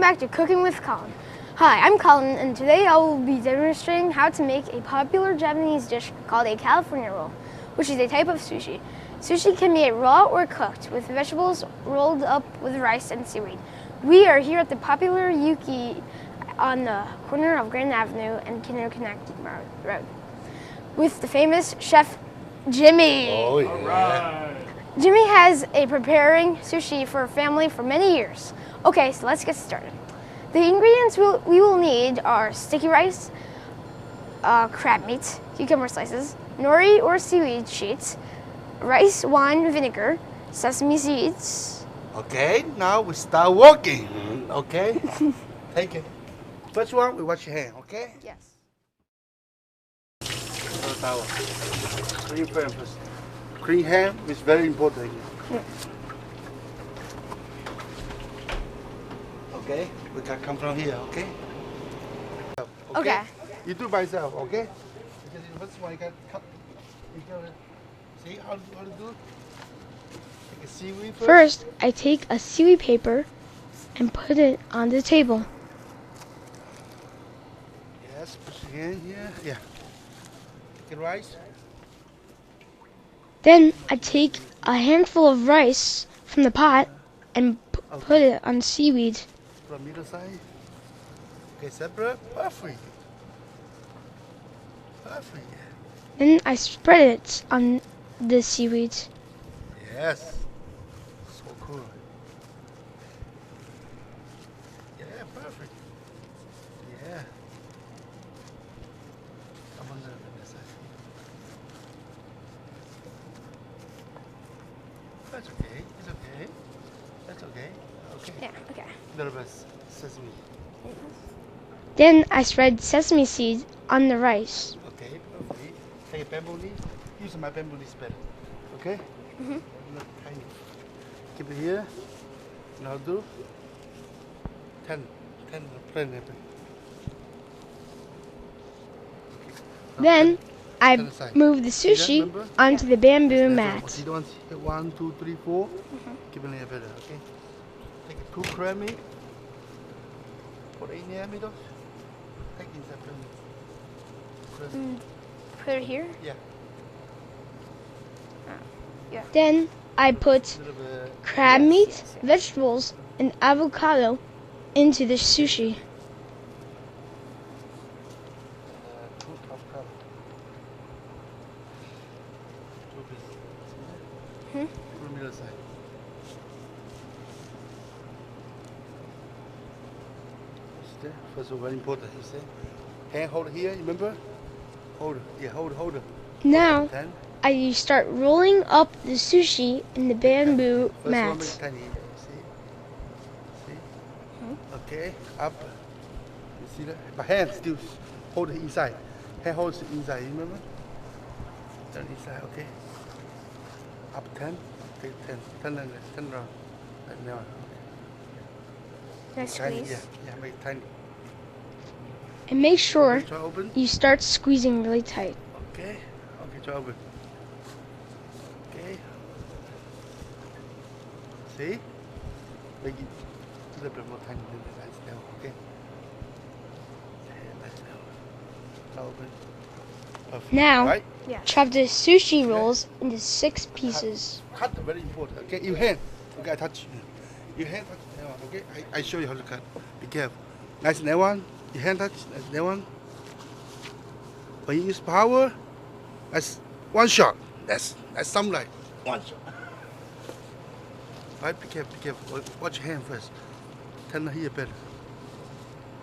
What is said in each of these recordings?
back to Cooking with Colin. Hi, I'm Colin, and today I will be demonstrating how to make a popular Japanese dish called a California roll, which is a type of sushi. Sushi can be made raw or cooked, with vegetables rolled up with rice and seaweed. We are here at the popular Yuki on the corner of Grand Avenue and Kinner Connected Road with the famous chef Jimmy. Oh, yeah. All right. Jimmy has been preparing sushi for a family for many years. Okay, so let's get started. The ingredients we will need are sticky rice, crab meat, cucumber slices, nori or seaweed sheets, rice wine vinegar, sesame seeds. Okay, now we start working. Okay? Take it. First one, we wash your hand, okay? Yes. Towel. Clean pan first. Clean hand is very important. Okay, we can come from here, okay? Okay. You do by yourself, okay? Because the first one you can cut. See how to do? Take a seaweed First, I take a seaweed paper and put it on the table. Yes, put your hand here. Yeah. Take rice. Then I take a handful of rice from the pot and put it on seaweed. From middle side. Okay, separate. Perfect. Perfect. Then I spread it on the seaweed. Yes. So cool. Yeah, perfect. Yeah. Come on this side. That's okay. It's okay. That's okay. Okay. Yeah, okay. Little bit sesame. Then I spread sesame seeds on the rice. Okay, perfect. Take a bamboo leaf. Use my bamboo leaf better. Okay? Mm-hmm. Tiny. Keep it here. Now do 10 plain apple. Then I move the sushi onto the bamboo mat. See the ones here? 1, 2, 3, 4. Keep it here better, okay? Take 2 crab meat. Put it in the middle. Take inside crab meat. Put it here? Yeah. Yeah. Then I put crab meat, vegetables, and avocado into the sushi. 2 avocado. 2 pieces. From the middle side. First of all, very important, you see? Hand hold here, remember? Hold it. Yeah, hold it. Now, 10. I start rolling up the sushi in the bamboo First one mat. make tiny. See? Okay, up. You see that? But hand still hold it inside. Hand holds it inside, you remember? Turn inside, okay. Up 10. Take 10. Turn around. Like now. Nice Tiny, squeeze. yeah, make tiny. And make sure Try open. you start squeezing really tight. Okay, try open. Okay. See? Make it a little bit more tiny than that now, okay? That's now. Open. Perfect. Now, Right? chop the sushi rolls into 6 pieces. Cut very important. Okay, your hand. Okay, I touch. Your hand touch that one. Okay, I show you how to cut. Be careful. Nice that one. Your hand touch. Nice that one. When you use power, that's one shot. That's something like one shot. Right? Be careful. Watch your hand first. Turn here better.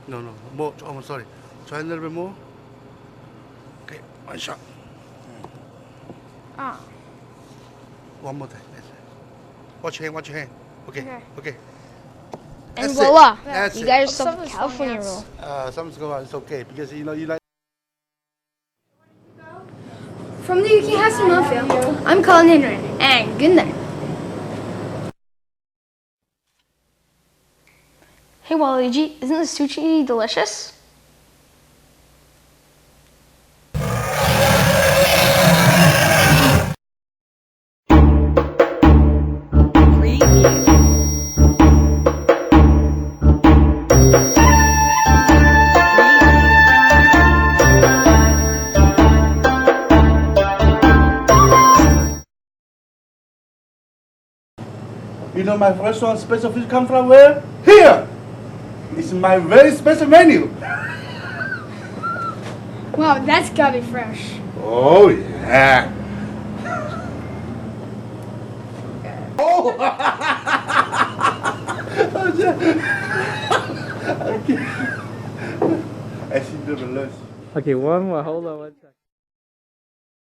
No, more. Oh, I'm sorry. Try a little bit more. Okay, one shot. Ah. One more time. That's it. Watch your hand. Okay. And That's voila! it. That's You it. got yourself a California roll. Something's going on. It's okay because you like. From the Yuki House in Montvale, I'm Colin Hanrahan, and good night. Hey Waluigi, isn't the sushi delicious? You know my restaurant special fish come from where? Here! It's my very special menu. Wow, that's gotta be fresh. Oh yeah. Oh! I see the lunch. Okay, one more. Hold on one second.